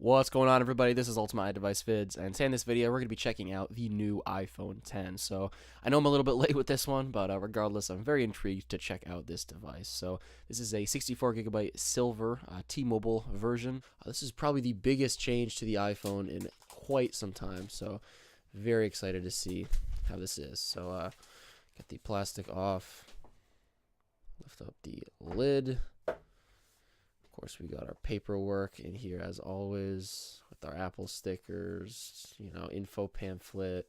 What's going on, everybody? This is Ultimate iDevice Vids, and today in this video we're going to be checking out the new iPhone 10. So I know I'm a little bit late with this one, but regardless, I'm very intrigued to check out this device. So this is a 64GB silver T-Mobile version. This is probably the biggest change to the iPhone in quite some time, so very excited to see how this is. So get the plastic off, lift up the lid. Of course, we got our paperwork in here as always with our Apple stickers, info pamphlet,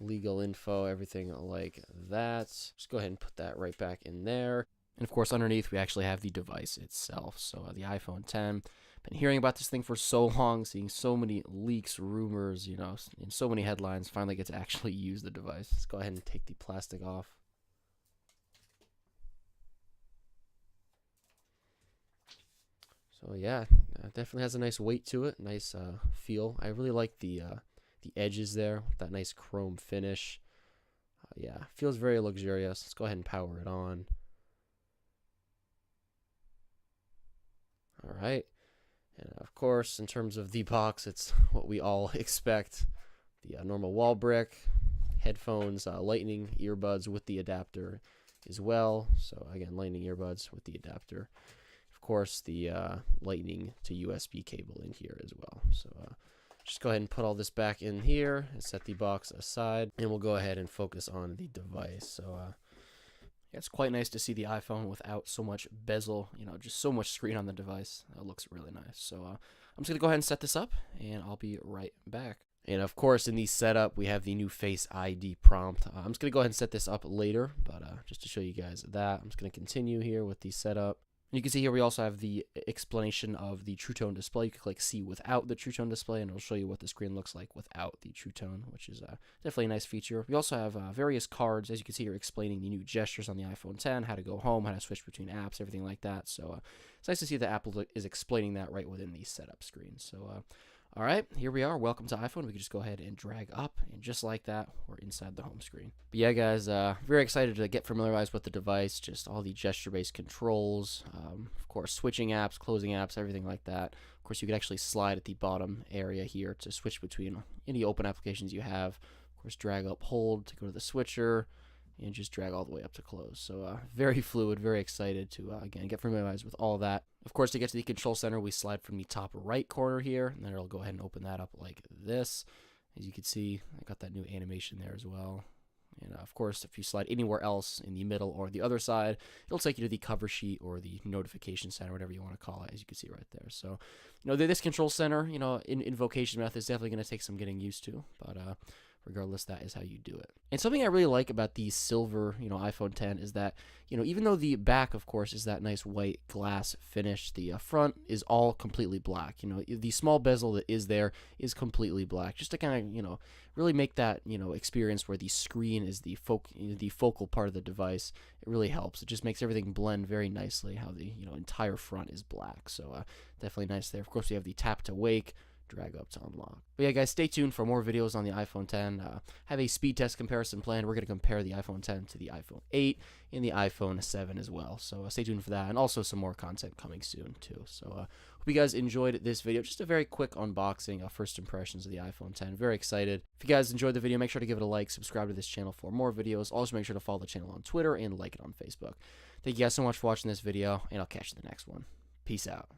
legal info, everything like that. Just go ahead and put that right back in there. And of course, underneath we actually have the device itself. So the iPhone 10. Been hearing about this thing for so long, seeing so many leaks, rumors, in so many headlines. Finally get to actually use the device. Let's go ahead and take the plastic off. So yeah, definitely has a nice weight to it, nice feel. I really like the edges there, that nice chrome finish. Yeah, feels very luxurious. Let's go ahead and power it on. All right, and of course, in terms of the box, it's what we all expect. The normal wall brick, headphones, lightning earbuds with the adapter as well. So again, lightning earbuds with the adapter. Of course, the lightning to USB cable in here as well. So just go ahead and put all this back in here and set the box aside, and we'll go ahead and focus on the device. So yeah, it's quite nice to see the iPhone without so much bezel, just so much screen on the device. That looks really nice. So I'm just going to go ahead and set this up, and I'll be right back. And of course, in the setup, we have the new Face ID prompt. I'm just going to go ahead and set this up later, but just to show you guys that, I'm just going to continue here with the setup. You can see here we also have the explanation of the True Tone display. You can click see without the True Tone display, and it'll show you what the screen looks like without the True Tone, which is definitely a nice feature. We also have various cards, as you can see here, explaining the new gestures on the iPhone 10, how to go home, how to switch between apps, everything like that. So it's nice to see that Apple is explaining that right within the setup screen. So all right, here we are. Welcome to iPhone. We can just go ahead and drag up, and just like that, we're inside the home screen. But yeah, guys, very excited to get familiarized with the device, just all the gesture-based controls, of course, switching apps, closing apps, everything like that. Of course, you could actually slide at the bottom area here to switch between any open applications you have. Of course, drag up, hold to go to the switcher, and just drag all the way up to close. So very fluid, very excited to, again, get familiarized with all of that. Of course, to get to the control center, we slide from the top right corner here, and then it'll go ahead and open that up like this. As you can see, I got that new animation there as well. And of course, if you slide anywhere else in the middle or the other side, it'll take you to the cover sheet or the notification center, whatever you want to call it, as you can see right there. So, this control center, in invocation method is definitely going to take some getting used to, but regardless, that is how you do it. And something I really like about the silver, iPhone 10 is that, even though the back, of course, is that nice white glass finish, the front is all completely black. The small bezel that is there is completely black, just to kind of, really make that, experience where the screen is the focal part of the device. It really helps. It just makes everything blend very nicely, how the, entire front is black. So definitely nice there. Of course, we have the tap to wake, drag up to unlock. But yeah, guys, stay tuned for more videos on the iPhone 10. Have a speed test comparison planned. We're going to compare the iPhone 10 to the iPhone 8 and the iPhone 7 as well. So stay tuned for that, and also some more content coming soon too. So hope you guys enjoyed this video. Just a very quick unboxing of first impressions of the iPhone 10. Very excited. If you guys enjoyed the video, make sure to give it a like, subscribe to this channel for more videos. Also, make sure to follow the channel on Twitter and like it on Facebook. Thank you guys so much for watching this video, and I'll catch you in the next one. Peace out.